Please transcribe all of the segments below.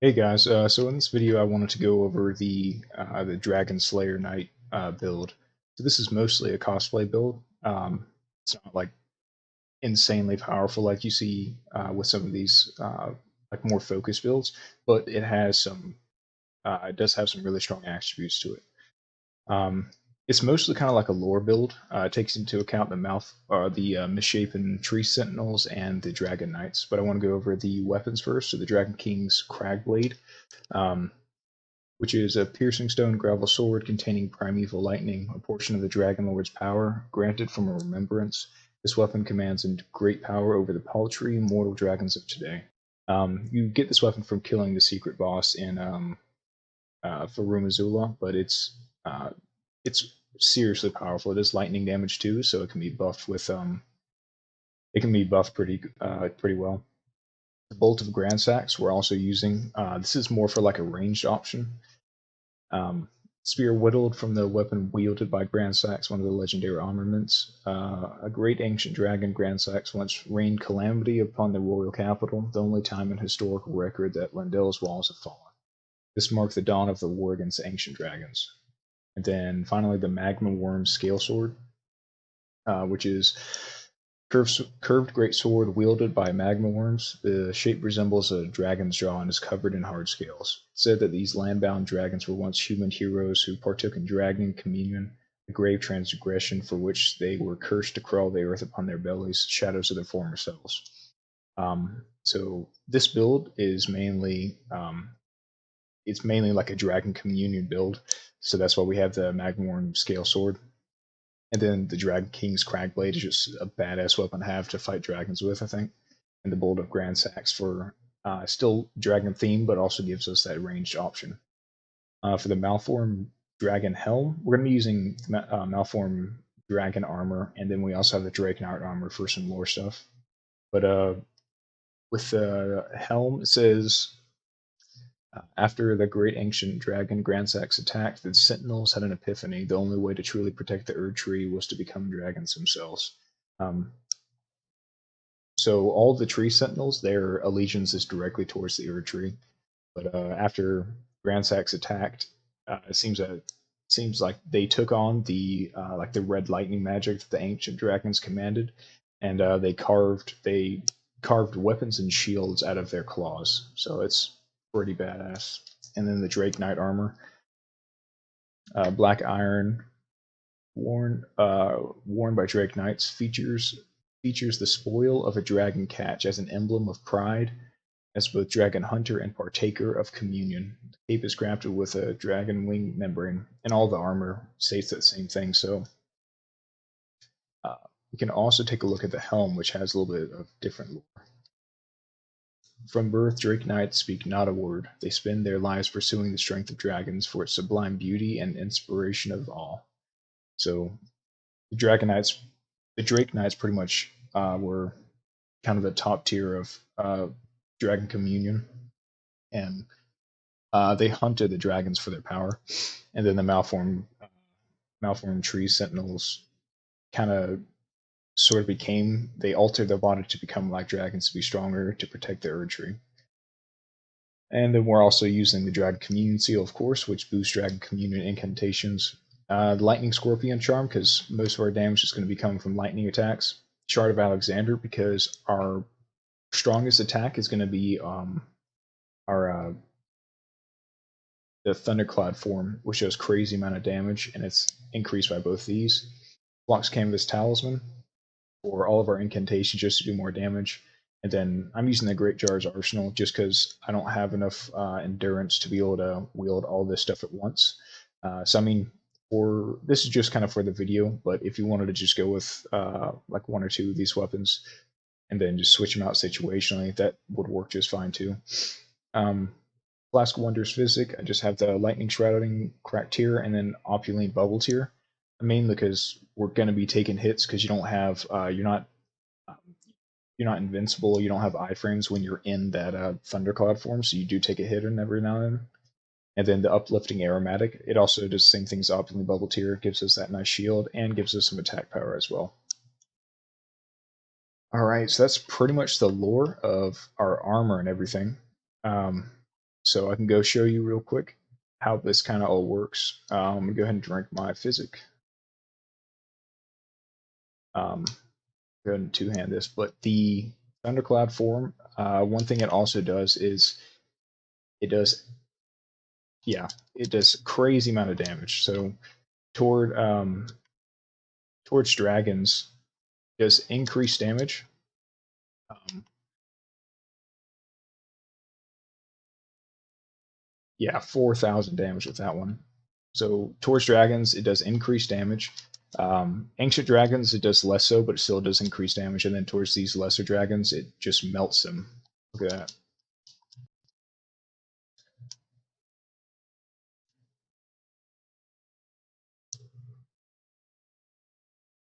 Hey guys, so in this video I wanted to go over the DragonSlayer Knight build. So this is mostly a cosplay build. It's not like insanely powerful like you see with some of these like more focused builds, but it does have some really strong attributes to it. Um, it's mostly kind of like a lore build. It takes into account the misshapen tree sentinels and the dragon knights. But I want to go over the weapons first. So the Dragon King's Cragblade, um, which is a piercing stone gravel sword containing primeval lightning, a portion of the Dragon Lord's power, granted from a remembrance. This weapon commands great power over the paltry, mortal dragons of today. You get this weapon from killing the secret boss in Farumazula, but uh, it's seriously powerful. It is lightning damage too, so it can be buffed pretty well. The Bolt of Grand Sax we're also using. This is more for like a ranged option. Spear whittled from the weapon wielded by Grand Sax, one of the legendary armaments. A great ancient dragon, Grand Sax, once rained calamity upon the royal capital, the only time in historical record that Lendel's walls have fallen. This marked the dawn of the war against ancient dragons. And then finally, the Magma Worm Scale Sword, which is curved great sword wielded by magma worms. The shape resembles a dragon's jaw and is covered in hard scales. It said that these landbound dragons were once human heroes who partook in dragon communion, a grave transgression for which they were cursed to crawl the earth upon their bellies, shadows of their former selves. So this build is mainly like a dragon communion build. So that's why we have the magma worm scale sword. And then the Dragon King's Cragblade is just a badass weapon to have to fight dragons with, I think. And the Bolt of Grand Sax for still dragon theme, but also gives us that ranged option. For the Malform Dragon Helm, we're going to be using Malform Dragon Armor, and then we also have the Drake Knight Armor for some lore stuff. But with the helm, it says after the great ancient dragon Grandsax attacked, the sentinels had an epiphany. The only way to truly protect the Erd Tree was to become dragons themselves. Um, so all the tree sentinels, their allegiance is directly towards the Erd Tree. But after Grandsax attacked, it seems like they took on the red lightning magic that the ancient dragons commanded, and they carved weapons and shields out of their claws. So it's pretty badass. And then the Drake Knight armor, black iron, worn by Drake Knights, features the spoil of a dragon catch as an emblem of pride, as both dragon hunter and partaker of communion. The cape is crafted with a dragon wing membrane, and all the armor states that same thing. So uh, we can also take a look at the helm, which has a little bit of different lore. From birth, Drake Knights speak not a word. They spend their lives pursuing the strength of dragons for its sublime beauty and inspiration of all. So the Dragon Knights, the Drake Knights, pretty much were kind of the top tier of Dragon Communion, and they hunted the dragons for their power. And then the malformed tree sentinels kind of sort of became they altered their body to become like dragons to be stronger to protect the Erd Tree. And then we're also using the Dragon Communion Seal, of course, which boosts Dragon Communion incantations. The Lightning Scorpion Charm, because most of our damage is going to be coming from lightning attacks. Shard of Alexander, because our strongest attack is going to be our the Thundercloud form, which does crazy amount of damage, and it's increased by both these. Blocks Canvas Talisman for all of our incantations just to do more damage. And then I'm using the Great Jar's Arsenal just because I don't have enough endurance to be able to wield all this stuff at once. So I mean, for this is just kind of for the video, but if you wanted to just go with like one or two of these weapons and then just switch them out situationally, that would work just fine too. Um, Flask Wonders Physic, I just have the Lightning Shrouding Crack tier and then Opulent Bubble tier. Mainly because we're going to be taking hits because you don't have um, you're not invincible. You don't have iframes when you're in that thundercloud form, so you do take a hit every now and then. And then the uplifting aromatic, it also does the same thing as opulent bubble tier, gives us that nice shield and gives us some attack power as well. All right, so that's pretty much the lore of our armor and everything. Um, so I can go show you real quick how this kind of all works. I'm gonna go ahead and drink my physic. Go ahead and two-hand this, but the thundercloud form, one thing it also does is it does, yeah, it does crazy amount of damage. So toward towards dragons, it does increased damage. Um, yeah, 4,000 damage with that one. So towards dragons, it does increased damage. Ancient dragons, it does less so, but it still does increase damage. And then towards these lesser dragons, it just melts them. Look at that.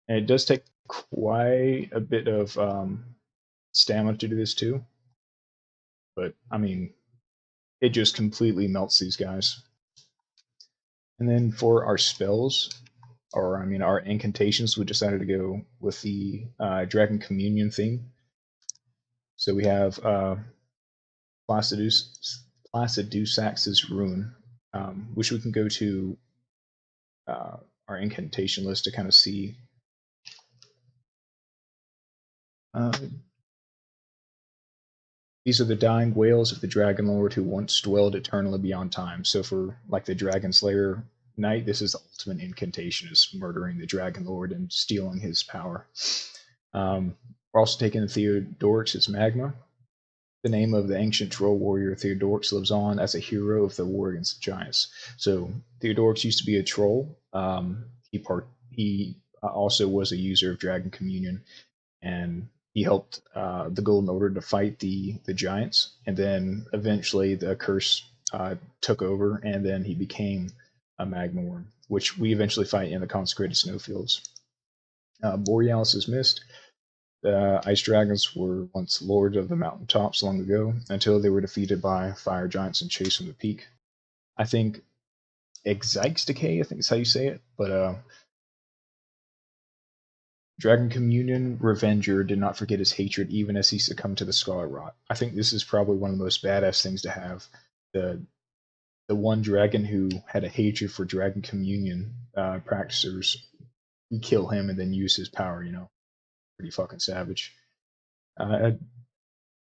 And it does take quite a bit of stamina to do this too. But I mean, it just completely melts these guys. And then for our spells, or I mean our incantations, we decided to go with the Dragon Communion theme. So we have Placidusax's Rune, which we can go to our incantation list to kind of see. Uh, These are the dying wails of the Dragon Lord who once dwelled eternally beyond time. So for like the DragonSlayer knight, this is the ultimate incantation: is murdering the Dragon Lord and stealing his power. We're also taking Theodorix's Magma. The name of the ancient troll warrior Theodorix lives on as a hero of the war against the giants. So Theodorix used to be a troll. He also was a user of Dragon Communion, and he helped the Golden Order to fight the giants. And then eventually the curse took over, and then he became a magma worm, which we eventually fight in the consecrated snowfields. Borealis' Mist. The ice dragons were once lords of the mountaintops long ago, until they were defeated by fire giants and chased from the peak. I think Exykes Decay, I think is how you say it, but Dragon Communion Revenger did not forget his hatred even as he succumbed to the Scarlet Rot. I think this is probably one of the most badass things to have. The one dragon who had a hatred for Dragon Communion practicers, you kill him and then use his power, pretty fucking savage.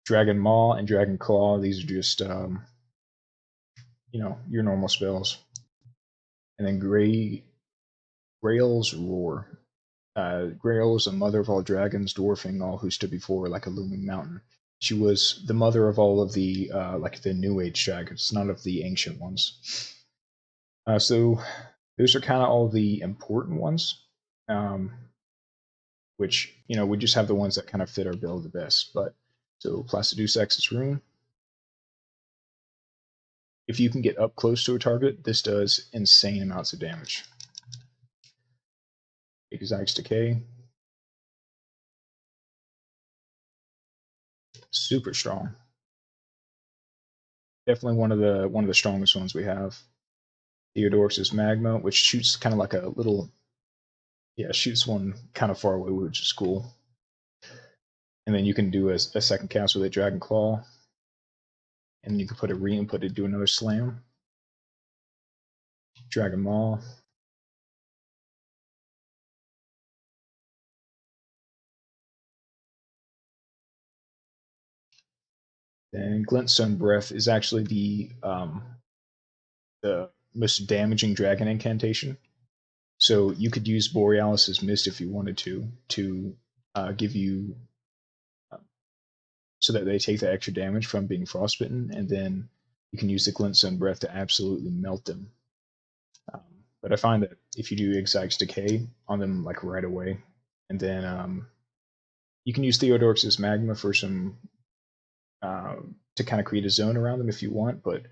Dragon Maw and Dragon Claw, these are just, your normal spells. And then Grail's Roar. Grail is a mother of all dragons, dwarfing all who stood before her like a looming mountain. She was the mother of all of the like the New Age dragons, none of the ancient ones. So those are kind of all the important ones, which we just have the ones that kind of fit our build the best. But so Placidusax's Rune. If you can get up close to a target, this does insane amounts of damage. Exykes Decay. Super strong. Definitely one of the strongest ones we have. Theodorix's Magma, which shoots kind of like a little, shoots one kind of far away, which is cool. And then you can do a second cast with a Dragon Claw, and then you can put a re-input to do another slam. Dragon Maw. Then Glintstone Breath is actually the most damaging dragon incantation. So you could use Borealis' Mist if you wanted to give you so that they take the extra damage from being frostbitten, and then you can use the Glintstone Breath to absolutely melt them. But I find that if you do Exykes Decay on them like right away, and then you can use Theodorix's Magma for some to kind of create a zone around them if you want, but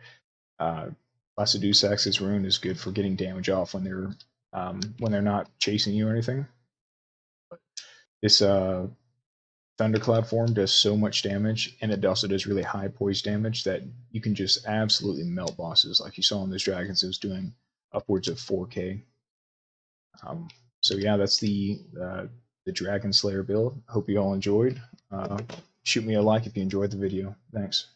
Placidusax's Rune is good for getting damage off when they're not chasing you or anything. But this Thundercloud form does so much damage, and it also does really high poise damage that you can just absolutely melt bosses. Like you saw in those dragons, it was doing upwards of 4K. So yeah, that's the DragonSlayer build. Hope you all enjoyed. Shoot me a like if you enjoyed the video. Thanks.